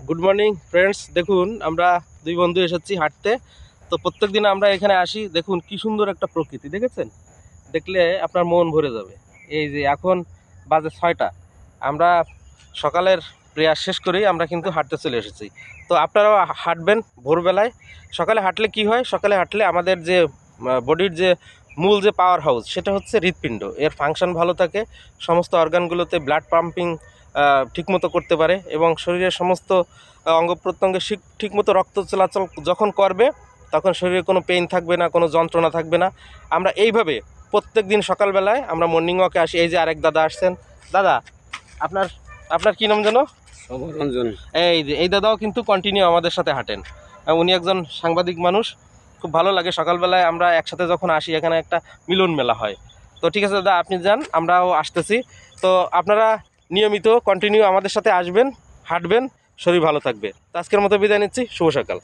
Good morning friends. দেখুন আমরা দুই বন্ধু এসেছি হাঁটতে। তো প্রত্যেক দিন আমরা এখানে আসি। দেখুন কি সুন্দর একটা প্রকৃতি, দেখেছেন? দেখলে আপনার মন ভরে যাবে। এই যে এখন বাজে 6টা, আমরা সকালের প্রেয়ার শেষ করেই আমরা কিন্তু হাঁটতে চলে এসেছি। তো আপনারাও হাঁটবেন ভোরবেলায়। সকালে হাঁটলে কি হয়? সকালে হাঁটলে আমাদের যে বডির যে মূল যে পাওয়ার হাউস, সেটা হচ্ছে হৃৎপিণ্ড। এর ফাংশন ভালো থাকে, সমস্ত অর্গানগুলোতে ব্লাড পাম্পিং ঠিকমতো করতে পারে এবং শরীরের সমস্ত অঙ্গ প্রত্যঙ্গে ঠিকমতো রক্ত চলাচল যখন করবে, তখন শরীরে কোনো পেইন থাকবে না, কোনো যন্ত্রণা থাকবে না। আমরা এইভাবে প্রত্যেক দিন সকালবেলায় আমরা মর্নিং ওয়াকে আসি। এই যে আরেক দাদা আসছেন। দাদা, আপনার আপনার কী নাম যেন? সবরঞ্জন। এই দাদাও কিন্তু কন্টিনিউ আমাদের সাথে হাঁটেন। উনি একজন সাংবাদিক মানুষ। খুব ভালো লাগে সকালবেলায় আমরা একসাথে যখন আসি, এখানে একটা মিলন মেলা হয়। তো ঠিক আছে দাদা, আপনি যান, আমরাও আসতেছি। তো আপনারা নিয়মিত কন্টিনিউ আমাদের সাথে আসবেন, হাঁটবেন, শরীর ভালো থাকবে। তো আজকের মতো বিদায় নিচ্ছি। শুভ সকাল।